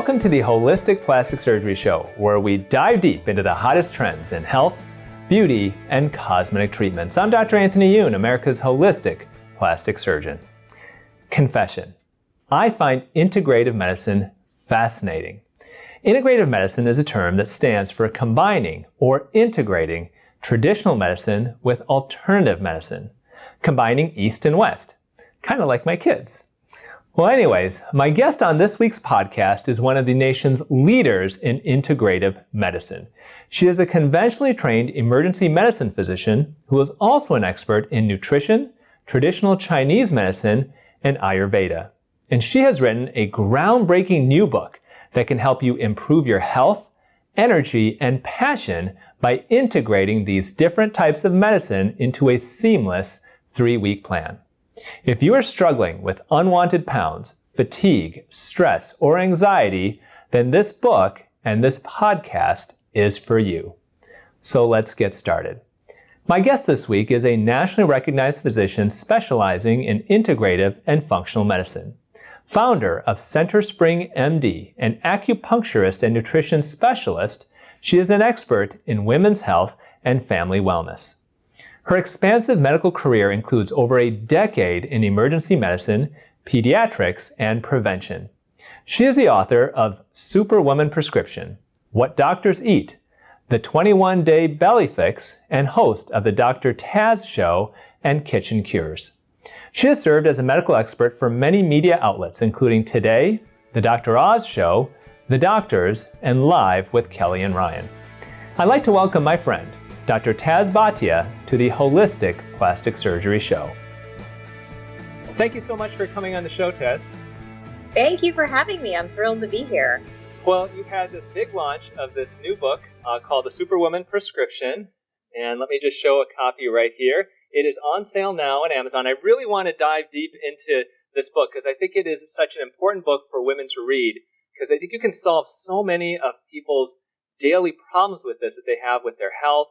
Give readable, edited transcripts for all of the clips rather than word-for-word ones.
Welcome to the Holistic Plastic Surgery Show, where we dive deep into the hottest trends in health, beauty, and cosmetic treatments. I'm Dr. Anthony Youn, America's holistic plastic surgeon. Confession: I find integrative medicine fascinating. Integrative medicine is a term that stands for combining or integrating traditional medicine with alternative medicine, combining East and West, kind of like my kids. Well, anyways, my guest on this week's podcast is one of the nation's leaders in integrative medicine. She is a conventionally trained emergency medicine physician who is also an expert in nutrition, traditional Chinese medicine, and Ayurveda. And she has written a groundbreaking new book that can help you improve your health, energy, and passion by integrating these different types of medicine into a seamless 3-week plan. If you are struggling with unwanted pounds, fatigue, stress, or anxiety, then this book and this podcast is for you. So let's get started. My guest this week is a nationally recognized physician specializing in integrative and functional medicine. Founder of Center Spring MD, an acupuncturist and nutrition specialist, she is an expert in women's health and family wellness. Her expansive medical career includes over a decade in emergency medicine, pediatrics, and prevention. She is the author of Superwoman Prescription, What Doctors Eat, The 21-Day Belly Fix, and host of the Dr. Taz Show and Kitchen Cures. She has served as a medical expert for many media outlets, including Today, The Dr. Oz Show, The Doctors, and Live with Kelly and Ryan. I'd like to welcome my friend, Dr. Taz Bhatia, to the Holistic Plastic Surgery Show. Thank you so much for coming on the show, Taz. Thank you for having me. I'm thrilled to be here. Well, you had this big launch of this new book called the Superwoman Prescription, and let me just show a copy right here. It is on sale now on Amazon. I really want to dive deep into this book because I think it is such an important book for women to read, because I think you can solve so many of people's daily problems with this that they have with their health,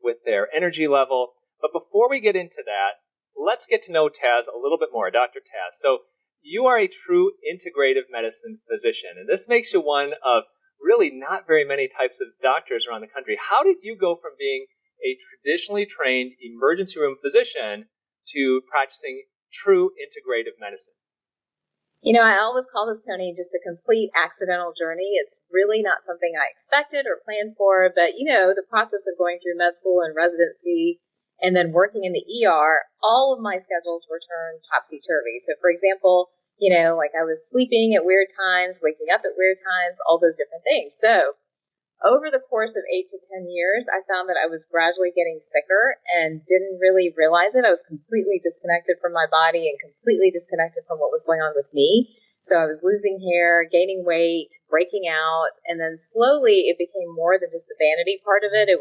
with their energy level. But before we get into that, let's get to know Taz a little bit more, Dr. Taz. So you are a true integrative medicine physician, and this makes you one of really not very many types of doctors around the country. How did you go from being a traditionally trained emergency room physician to practicing true integrative medicine? You know, I always call this, Tony, just a complete accidental journey. It's really not something I expected or planned for, but, you know, the process of going through med school and residency and then working in the ER, all of my schedules were turned topsy-turvy. So, for example, you know, like I was sleeping at weird times, waking up at weird times, all those different things. So over the course of 8 to 10 years, I found that I was gradually getting sicker and didn't really realize it. I was completely disconnected from my body and completely disconnected from what was going on with me. So I was losing hair, gaining weight, breaking out, and then slowly it became more than just the vanity part of it. I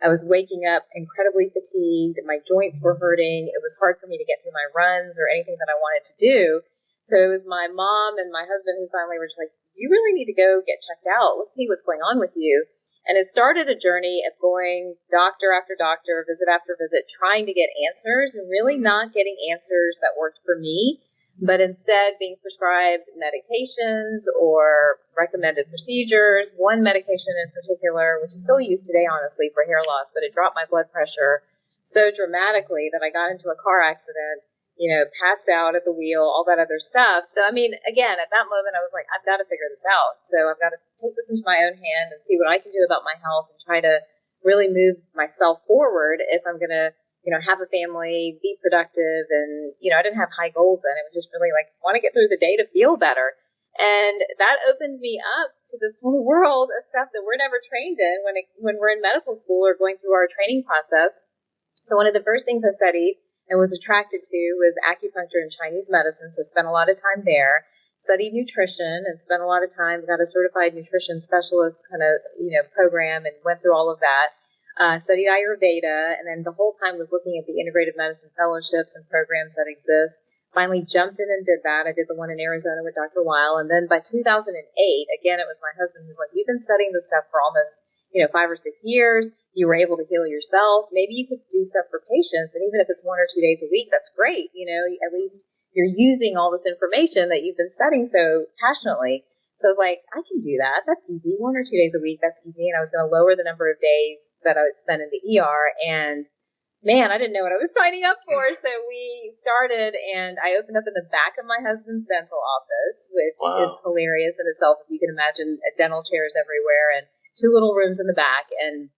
was waking up incredibly fatigued. My joints were hurting. It was hard for me to get through my runs or anything that I wanted to do. So it was my mom and my husband who finally were just like, you really need to go get checked out. Let's see what's going on with you. And it started a journey of going doctor after doctor, visit after visit, trying to get answers and really not getting answers that worked for me, but instead being prescribed medications or recommended procedures. One medication in particular, which is still used today, honestly, for hair loss, but it dropped my blood pressure so dramatically that I got into a car accident, you know, passed out at the wheel, all that other stuff. So, I mean, again, at that moment, I was like, I've got to figure this out. So I've got to take this into my own hand and see what I can do about my health and try to really move myself forward if I'm going to, you know, have a family, be productive. And, you know, I didn't have high goals then. It was just really like, want to get through the day to feel better. And that opened me up to this whole world of stuff that we're never trained in when we're in medical school or going through our training process. So one of the first things I studied and was attracted to was acupuncture and Chinese medicine, so spent a lot of time there. Studied nutrition and spent a lot of time, got a certified nutrition specialist kind of, you know, program and went through all of that. Studied Ayurveda, and then the whole time was looking at the integrative medicine fellowships and programs that exist. Finally jumped in and did that. I did the one in Arizona with Dr. Weil. And then by 2008, again, it was my husband who's like, you've been studying this stuff for almost 5 or 6 years. You were able to heal yourself. Maybe you could do stuff for patients. And even if it's 1 or 2 days a week, that's great. You know, at least you're using all this information that you've been studying so passionately. So I was like, I can do that. That's easy. 1 or 2 days a week. That's easy. And I was going to lower the number of days that I would spend in the ER. And man, I didn't know what I was signing up for. So we started, and I opened up in the back of my husband's dental office, which is hilarious in itself. If you can imagine, dental chairs everywhere and 2 little rooms in the back. And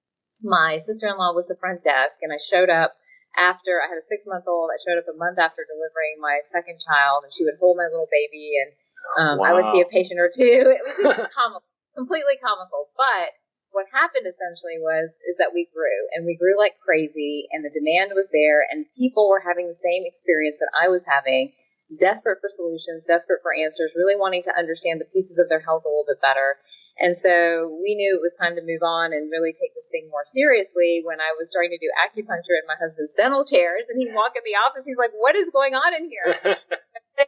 my sister-in-law was the front desk, and I showed up after I had a 6-month-old. I showed up a month after delivering my second child, and she would hold my little baby, and I would see a patient or two. It was just comical, completely comical. But what happened essentially is that we grew like crazy, and the demand was there, and people were having the same experience that I was having, desperate for solutions, desperate for answers, really wanting to understand the pieces of their health a little bit better. And so we knew it was time to move on and really take this thing more seriously when I was starting to do acupuncture in my husband's dental chairs, and he'd walk in the office. He's like, "What is going on in here?"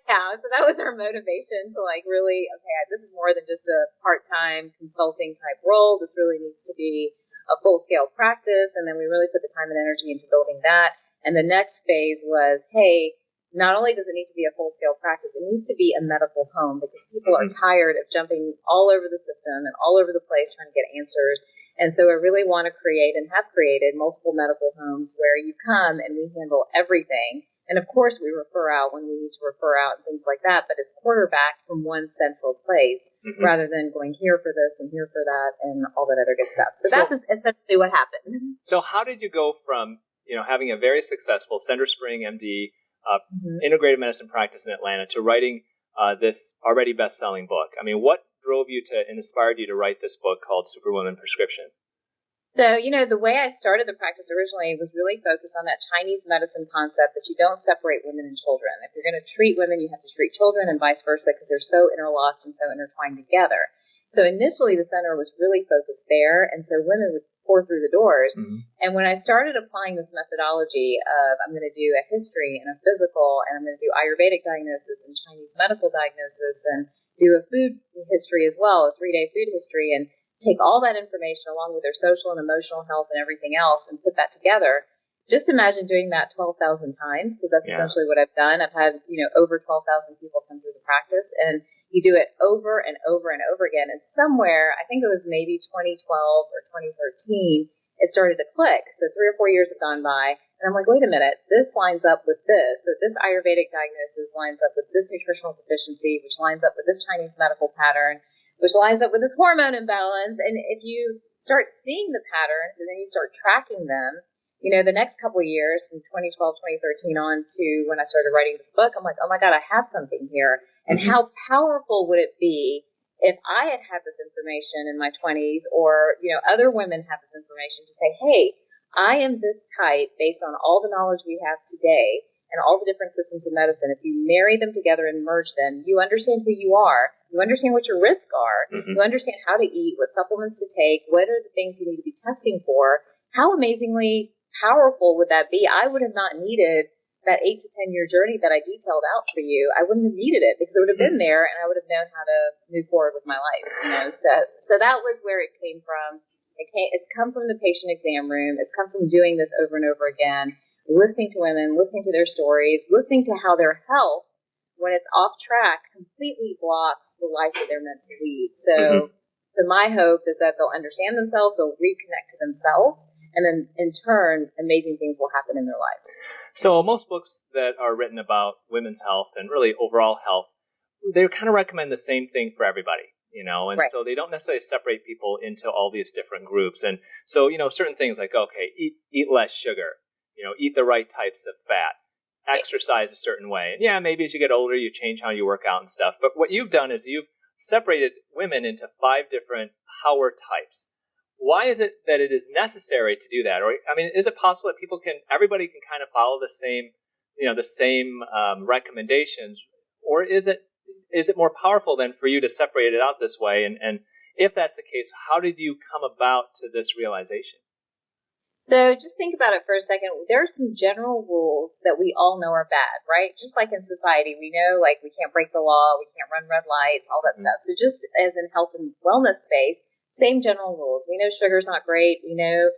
Yeah, so that was our motivation to like really, okay, this is more than just a part-time consulting type role. This really needs to be a full-scale practice. And then we really put the time and energy into building that. And the next phase was, hey, not only does it need to be a full-scale practice, it needs to be a medical home, because people are tired of jumping all over the system and all over the place trying to get answers. And so I really want to create, and have created, multiple medical homes where you come and we handle everything. And of course, we refer out when we need to refer out and things like that, but it's quarterbacked from one central place rather than going here for this and here for that and all that other good stuff. So that's essentially what happened. So how did you go from, having a very successful Center Spring MD integrative medicine practice in Atlanta to writing this already best-selling book? I mean, what drove you to and inspired you to write this book called Superwoman Prescription? So, the way I started the practice originally was really focused on that Chinese medicine concept that you don't separate women and children. If you're going to treat women, you have to treat children, and vice versa, because they're so interlocked and so intertwined together. So initially the center was really focused there, and so women would pour through the doors. And when I started applying this methodology of I'm going to do a history and a physical, and I'm going to do Ayurvedic diagnosis and Chinese medical diagnosis, and do a food history as well, a 3-day food history, and take all that information along with their social and emotional health and everything else and put that together. Just imagine doing that 12,000 times, because that's essentially what I've done. I've had, over 12,000 people come through the practice, and you do it over and over and over again. And somewhere, I think it was maybe 2012 or 2013, it started to click. So 3 or 4 years have gone by, and I'm like, wait a minute, this lines up with this. So this Ayurvedic diagnosis lines up with this nutritional deficiency, which lines up with this Chinese medical pattern, which lines up with this hormone imbalance. And if you start seeing the patterns and then you start tracking them, the next couple of years from 2012, 2013 on to when I started writing this book, I'm like, oh my God, I have something here. And how powerful would it be if I had this information in my 20s, or, other women have this information to say, hey, I am this type based on all the knowledge we have today and all the different systems of medicine. If you marry them together and merge them, you understand who you are. You understand what your risks are. You understand how to eat, what supplements to take, what are the things you need to be testing for. How amazingly powerful would that be? I would have not needed that 8 to 10 year journey that I detailed out for you. I wouldn't have needed it, because it would have been there, and I would have known how to move forward with my life. So that was where it came from. It's come from the patient exam room. It's come from doing this over and over again, listening to women, listening to their stories, listening to how their health, when it's off track, completely blocks the life that they're meant to lead. So my hope is that they'll understand themselves, they'll reconnect to themselves, and then in turn, amazing things will happen in their lives. So most books that are written about women's health and really overall health, they kind of recommend the same thing for everybody, and so they don't necessarily separate people into all these different groups. And so, certain things like, okay, eat less sugar, eat the right types of fat, exercise a certain way. And maybe as you get older, you change how you work out and stuff. But what you've done is you've separated women into 5 different power types. Why is it that it is necessary to do that? Or, is it possible that everybody can kind of follow the same, recommendations? Or is it more powerful then for you to separate it out this way? And if that's the case, how did you come about to this realization? So just think about it for a second. There are some general rules that we all know are bad, right? Just like in society, we know like we can't break the law, we can't run red lights, all that stuff. So just as in health and wellness space, same general rules. We know sugar's not great. We know,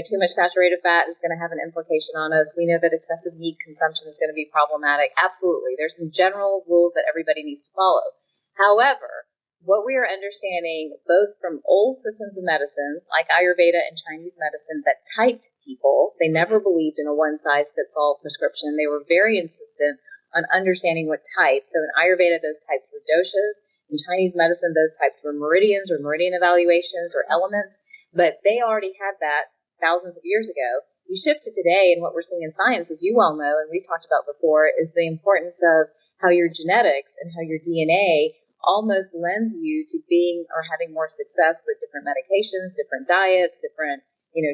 too much saturated fat is going to have an implication on us. We know that excessive meat consumption is going to be problematic. Absolutely. There's some general rules that everybody needs to follow. However, what we are understanding, both from old systems of medicine, like Ayurveda and Chinese medicine, that typed people. They never believed in a one-size-fits-all prescription. They were very insistent on understanding what type. So in Ayurveda, those types were doshas. In Chinese medicine, those types were meridians or meridian evaluations or elements. But they already had that thousands of years ago. You shift to today, and what we're seeing in science, as you well know, and we've talked about before, is the importance of how your genetics and how your DNA almost lends you to being or having more success with different medications, different diets, different,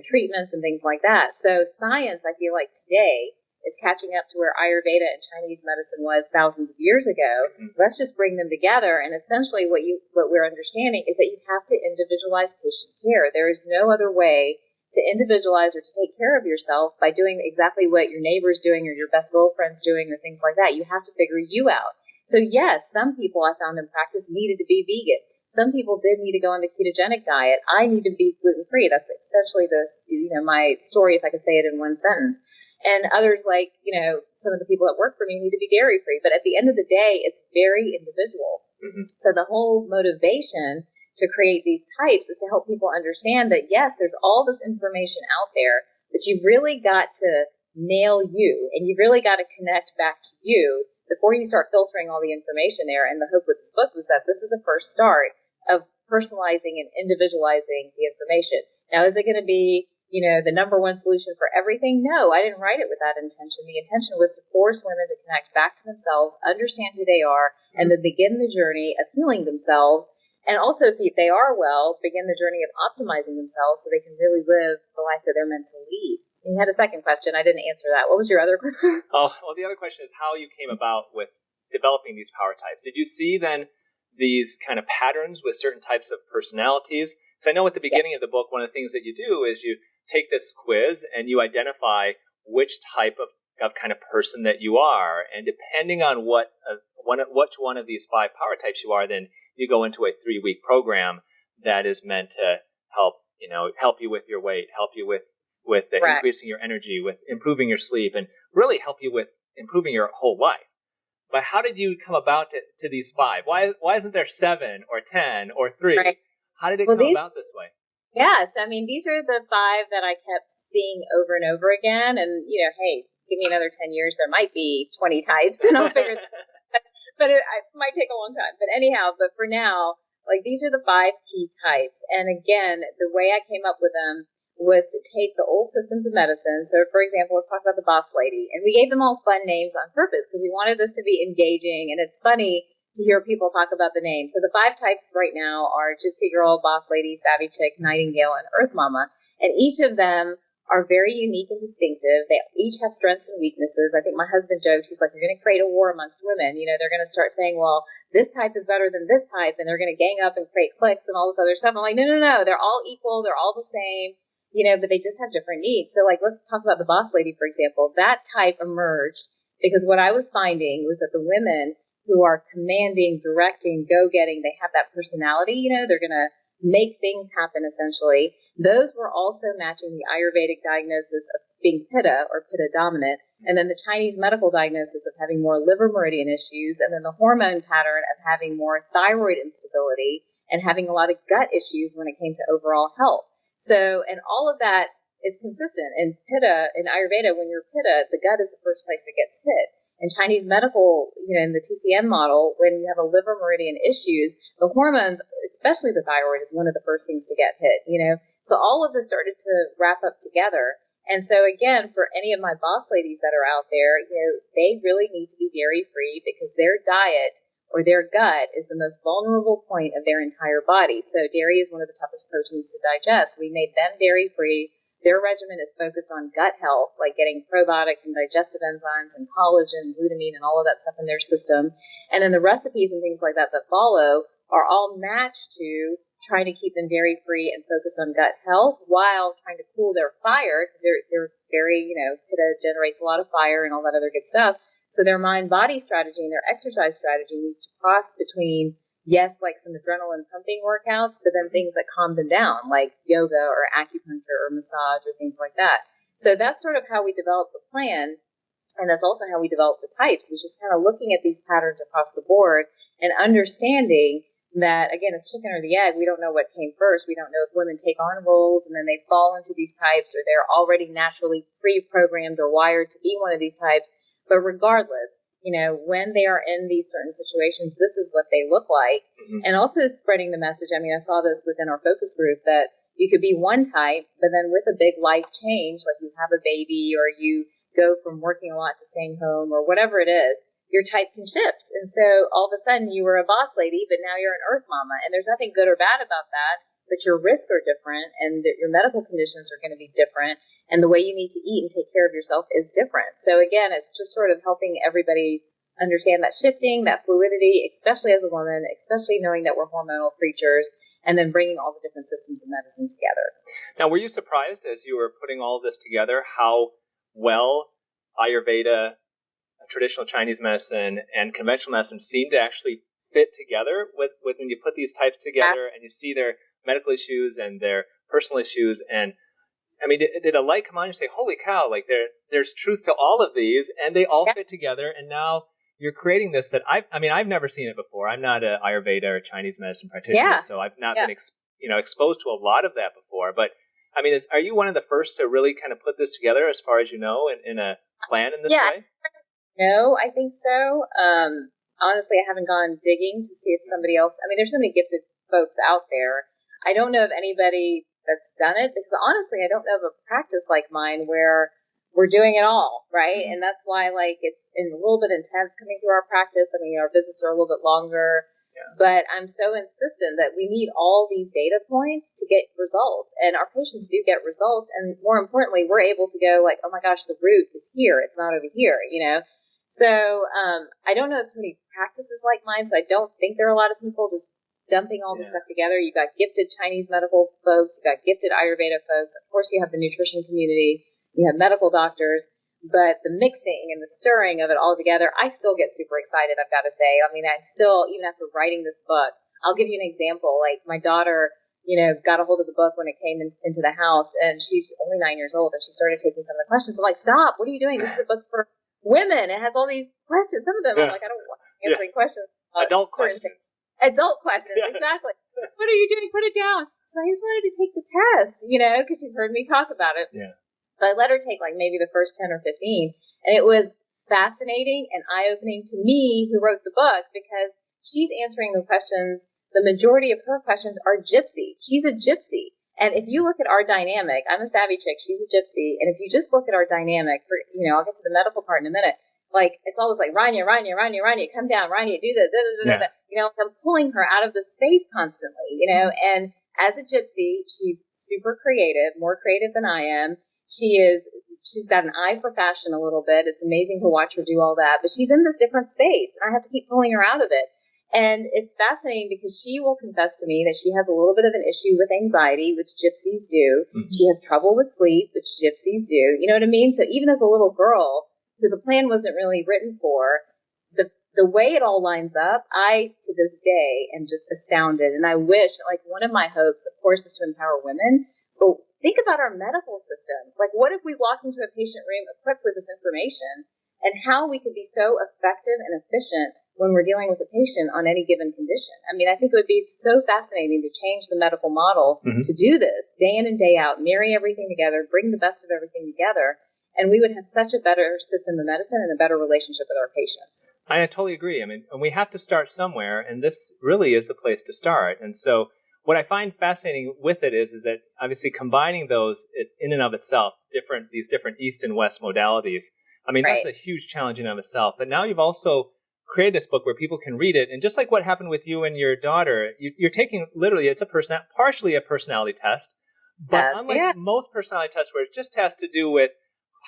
treatments and things like that. So science, I feel like today is catching up to where Ayurveda and Chinese medicine was thousands of years ago. Let's just bring them together. And essentially what we're understanding is that you have to individualize patient care. There is no other way to individualize or to take care of yourself by doing exactly what your neighbor's doing or your best girlfriend's doing or things like that. You have to figure you out. So yes, some people I found in practice needed to be vegan. Some people did need to go on the ketogenic diet. I need to be gluten-free. That's essentially my story, if I could say it in one sentence. And others, like, some of the people that work for me need to be dairy-free. But at the end of the day, it's very individual. So the whole motivation to create these types is to help people understand that, yes, there's all this information out there, but you've really got to nail you, and you've really got to connect back to you before you start filtering all the information there. And the hope with this book was that this is a first start of personalizing and individualizing the information. Now, is it going to be, the number one solution for everything? No, I didn't write it with that intention. The intention was to force women to connect back to themselves, understand who they are, and then begin the journey of healing themselves. And also, if they are well, begin the journey of optimizing themselves so they can really live the life that they're meant to lead. And you had a second question. I didn't answer that. What was your other question? Oh, well, the other question is how you came about with developing these power types. Did you see then these kind of patterns with certain types of personalities? So I know at the beginning of the book, one of the things that you do is you take this quiz and you identify which type of kind of person that you are. And depending on which one of these 5 power types you are, then you go into a 3-week program that is meant to help you with your weight, help you with increasing your energy, with improving your sleep, and really help you with improving your whole life. But how did you come about to these 5? Why isn't there 7 or 10 or 3? Right. How did it come about this way? Yes, I mean, these are the 5 that I kept seeing over and over again. And, hey, give me another 10 years, there might be 20 types, and I'll figure but it might take a long time. But anyhow, for now, these are the 5 key types. And again, the way I came up with them was to take the old systems of medicine. So, for example, let's talk about the boss lady. And we gave them all fun names on purpose because we wanted this to be engaging. And it's funny to hear people talk about the names. So the 5 types right now are Gypsy Girl, Boss Lady, Savvy Chick, Nightingale, and Earth Mama. And each of them are very unique and distinctive. They each have strengths and weaknesses. I think my husband joked, he's like, you're going to create a war amongst women. They're going to start saying, well, this type is better than this type, and they're going to gang up and create cliques and all this other stuff. I'm like, no. They're all equal. They're all the same, but they just have different needs. So, let's talk about the boss lady, for example. That type emerged because what I was finding was that the women who are commanding, directing, go-getting, they have that personality, they're going to make things happen, essentially. Those were also matching the Ayurvedic diagnosis of being Pitta or Pitta dominant, and then the Chinese medical diagnosis of having more liver meridian issues, and then the hormone pattern of having more thyroid instability and having a lot of gut issues when it came to overall health. So, and all of that is consistent. In Pitta, in Ayurveda, when you're Pitta, the gut is the first place that gets hit. In Chinese medical, in the TCM model, when you have a liver meridian issues, the hormones, especially the thyroid, is one of the first things to get hit, So all of this started to wrap up together. And so again, for any of my boss ladies that are out there, they really need to be dairy-free because their diet or their gut is the most vulnerable point of their entire body. So dairy is one of the toughest proteins to digest. We made them dairy-free. Their regimen is focused on gut health, like getting probiotics and digestive enzymes and collagen and glutamine and all of that stuff in their system. And then the recipes and things like that follow are all matched to trying to keep them dairy-free and focused on gut health while trying to cool their fire because they're very, Pitta generates a lot of fire and all that other good stuff. So their mind-body strategy and their exercise strategy needs to cross between yes, some adrenaline pumping workouts, but then things that calm them down, like yoga or acupuncture or massage or things like that. So that's sort of how we develop the plan. And that's also how we develop the types, which is kind of looking at these patterns across the board and understanding that, again, it's chicken or the egg. We don't know what came first. We don't know if women take on roles and then they fall into these types, or they're already naturally pre-programmed or wired to be one of these types. But regardless, when they are in these certain situations, this is what they look like. Mm-hmm. And also spreading the message. I mean, I saw this within our focus group, that you could be one type, but then with a big life change, like you have a baby or you go from working a lot to staying home or whatever it is, your type can shift. And so all of a sudden you were a boss lady, but now you're an earth mama. And there's nothing good or bad about that, but your risks are different and your medical conditions are going to be different. And the way you need to eat and take care of yourself is different. So again, it's just sort of helping everybody understand that shifting, that fluidity, especially as a woman, especially knowing that we're hormonal creatures, and then bringing all the different systems of medicine together. Now, were you surprised as you were putting all of this together how well Ayurveda, traditional Chinese medicine, and conventional medicine seem to actually fit together with when you put these types together and you see their medical issues and their personal issues? And I mean, did a light come on and say, holy cow, like there's truth to all of these and they all fit together, and now you're creating this that I've never seen it before. I'm not an Ayurveda or Chinese medicine practitioner, so I've not been exposed to a lot of that before. But I mean, are you one of the first to really kind of put this together, as far as you know, in a plan in this way? No, I think so. Honestly, I haven't gone digging to see if somebody else. I mean, there's so many gifted folks out there. I don't know of anybody that's done it, because honestly, I don't know of a practice like mine where we're doing it all, right? Mm-hmm. And that's why, like, it's a little bit intense coming through our practice. I mean, our visits are a little bit longer. But I'm so insistent that we need all these data points to get results. And our patients do get results. And more importantly, we're able to go like, oh my gosh, the root is here. It's not over here, So I don't know of too many practices like mine. So I don't think there are a lot of people just dumping all this stuff together. You got gifted Chinese medical folks. You got gifted Ayurveda folks. Of course, you have the nutrition community. You have medical doctors. But the mixing and the stirring of it all together, I still get super excited, I've got to say. I mean, I still, even after writing this book, I'll give you an example. Like, my daughter, got a hold of the book when it came into the house, and she's only 9 years old, and she started taking some of the questions. I'm like, stop, what are you doing? This is a book for women. It has all these questions. Some of them, I'm like, I don't want answering questions. Adult questions. Things. Adult questions, exactly. What are you doing? Put it down. So I just wanted to take the test, because she's heard me talk about it. Yeah. So I let her take like maybe the first 10 or 15, and it was fascinating and eye-opening to me, who wrote the book, because she's answering the questions. The majority of her questions are gypsy. She's a gypsy. And if you look at our dynamic, I'm a savvy chick, she's a gypsy. And if you just look at our dynamic, I'll get to the medical part in a minute. Like, it's always like, Rania, come down, Rania, do this, I'm pulling her out of the space constantly, and as a gypsy, she's super creative, more creative than I am. She's got an eye for fashion a little bit. It's amazing to watch her do all that, but she's in this different space, and I have to keep pulling her out of it. And it's fascinating because she will confess to me that she has a little bit of an issue with anxiety, which gypsies do. Mm-hmm. She has trouble with sleep, which gypsies do. You know what I mean? So even as a little girl, who the plan wasn't really written for, the way it all lines up, I, to this day, am just astounded. And I wish, like, one of my hopes, of course, is to empower women, but think about our medical system. Like, what if we walked into a patient room equipped with this information, and how we could be so effective and efficient when we're dealing with a patient on any given condition? I mean, I think it would be so fascinating to change the medical model to do this day in and day out, marry everything together, bring the best of everything together, and we would have such a better system of medicine and a better relationship with our patients. I totally agree. I mean, and we have to start somewhere, and this really is the place to start. And so what I find fascinating with it is that obviously combining those, it's in and of itself, these different East and West modalities. I mean, that's a huge challenge in and of itself. But now you've also created this book where people can read it. And just like what happened with you and your daughter, you're taking literally, it's partially a personality test. But unlike most personality tests where it just has to do with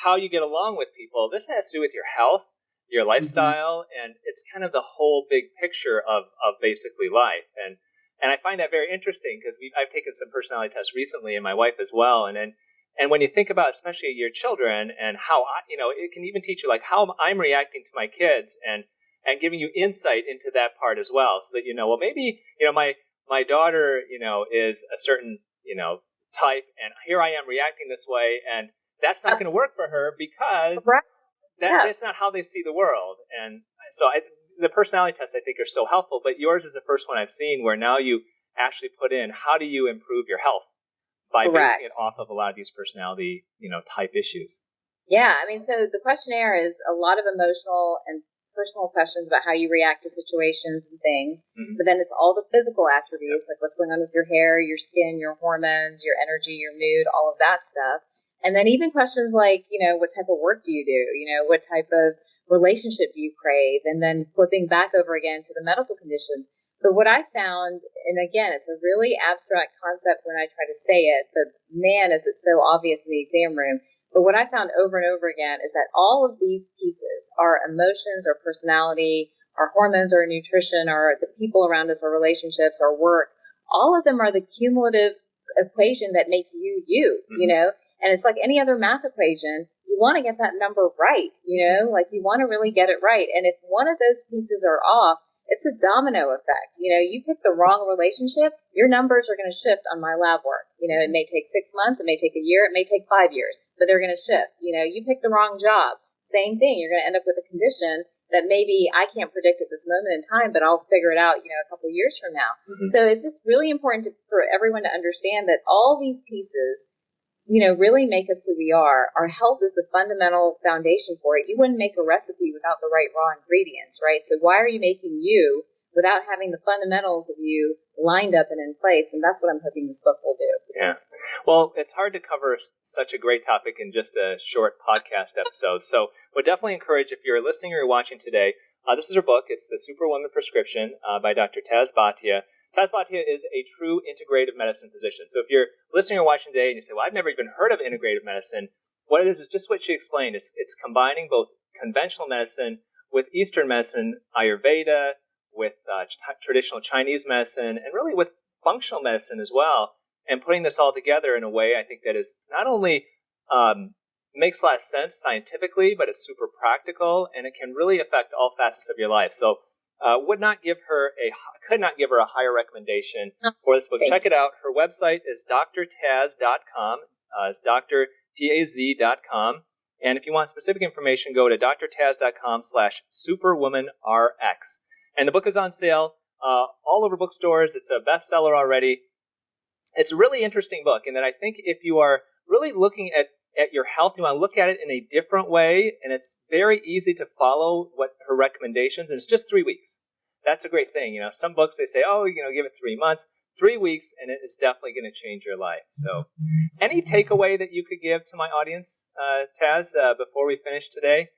how you get along with people, this has to do with your health, your lifestyle, and it's kind of the whole big picture of basically life. And I find that very interesting because I've taken some personality tests recently, and my wife as well. And when you think about especially your children and how it can even teach you like how I'm reacting to my kids and giving you insight into that part as well, so that well maybe my daughter is a certain type, and here I am reacting this way, and that's not going to work for her because that's not how they see the world. And so the personality tests I think are so helpful, but yours is the first one I've seen where now you actually put in how do you improve your health by Correct. basing it off of a lot of these personality, type issues. Yeah, I mean, so the questionnaire is a lot of emotional and personal questions about how you react to situations and things, but then it's all the physical attributes, like what's going on with your hair, your skin, your hormones, your energy, your mood, all of that stuff. And then even questions like, what type of work do you do? What type of relationship do you crave? And then flipping back over again to the medical conditions. But what I found, and again, it's a really abstract concept when I try to say it, but man, is it so obvious in the exam room. But what I found over and over again is that all of these pieces, our emotions, our personality, our hormones, our nutrition, our the people around us, our relationships, our work, all of them are the cumulative equation that makes you, And it's like any other math equation. You want to get that number right, like you want to really get it right. And if one of those pieces are off, it's a domino effect. You pick the wrong relationship, your numbers are going to shift on my lab work. It may take 6 months, it may take a year, it may take 5 years, but they're going to shift. You pick the wrong job, same thing. You're going to end up with a condition that maybe I can't predict at this moment in time, but I'll figure it out, a couple of years from now. So it's just really important for everyone to understand that all these pieces, really make us who we are. Our health is the fundamental foundation for it. You wouldn't make a recipe without the right raw ingredients, right? So why are you making you without having the fundamentals of you lined up and in place? And that's what I'm hoping this book will do. Yeah. Well, it's hard to cover such a great topic in just a short podcast episode. So would definitely encourage, if you're listening or you're watching today, this is her book. It's The Superwoman Prescription by Dr. Taz Bhatia. Taz Bhatia is a true integrative medicine physician. So if you're listening or watching today and you say, well, I've never even heard of integrative medicine, what it is just what she explained. It's combining both conventional medicine with Eastern medicine, Ayurveda, with traditional Chinese medicine, and really with functional medicine as well, and putting this all together in a way I think that is not only makes a lot of sense scientifically, but it's super practical, and it can really affect all facets of your life. So could not give her a higher recommendation for this book. Check it out. Her website is drtaz.com. It's drtaz.com. And if you want specific information, go to drtaz.com/superwomanrx. And the book is on sale all over bookstores. It's a bestseller already. It's a really interesting book, and that I think if you are really looking at your health, you want to look at it in a different way, and it's very easy to follow what her recommendations, and it's just 3 weeks. That's a great thing. Some books, they say, give it 3 months, 3 weeks, and it is definitely going to change your life. So any takeaway that you could give to my audience, Taz, before we finish today?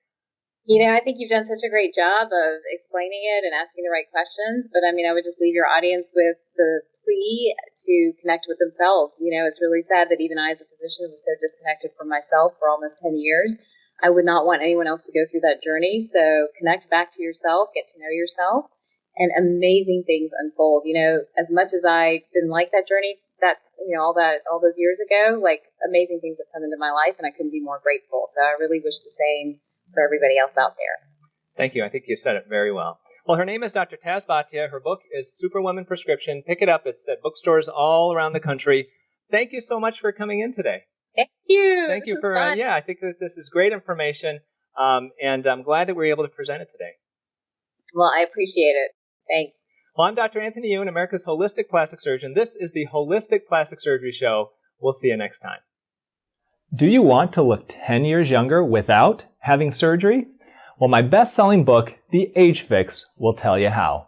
I think you've done such a great job of explaining it and asking the right questions. But I would just leave your audience with the plea to connect with themselves. It's really sad that even I, as a physician, was so disconnected from myself for almost 10 years. I would not want anyone else to go through that journey. So connect back to yourself, get to know yourself, and amazing things unfold. As much as I didn't like that journey, all those years ago, like amazing things have come into my life, and I couldn't be more grateful. So I really wish the same for everybody else out there. Thank you. I think you said it very well. Well, her name is Dr. Taz Bhatia. Her book is Superwoman Prescription. Pick it up. It's at bookstores all around the country. Thank you so much for coming in today. Thank you. Thank you for, I think that this is great information, and I'm glad that we were able to present it today. Well, I appreciate it. Thanks. Well, I'm Dr. Anthony Youn, America's holistic plastic surgeon. This is the Holistic Plastic Surgery Show. We'll see you next time. Do you want to look 10 years younger without having surgery? Well, my best-selling book, The Age Fix, will tell you how.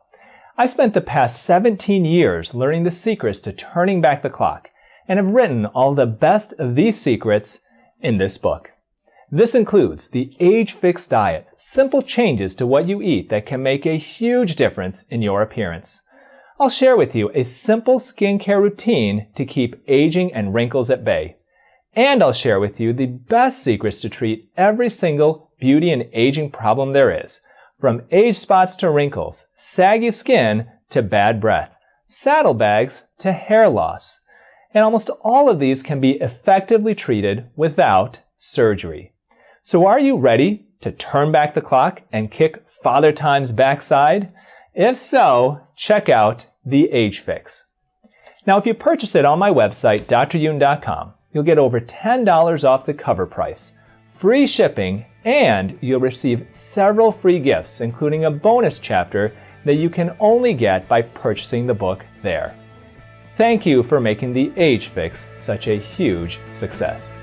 I spent the past 17 years learning the secrets to turning back the clock, and have written all the best of these secrets in this book. This includes the Age Fix diet, simple changes to what you eat that can make a huge difference in your appearance. I'll share with you a simple skincare routine to keep aging and wrinkles at bay. And I'll share with you the best secrets to treat every single beauty and aging problem there is, from age spots to wrinkles, saggy skin to bad breath, saddlebags to hair loss. And almost all of these can be effectively treated without surgery. So are you ready to turn back the clock and kick Father Time's backside? If so, check out The Age Fix. Now, if you purchase it on my website, dryoun.com, you'll get over $10 off the cover price, free shipping, and you'll receive several free gifts, including a bonus chapter that you can only get by purchasing the book there. Thank you for making the Age Fix such a huge success.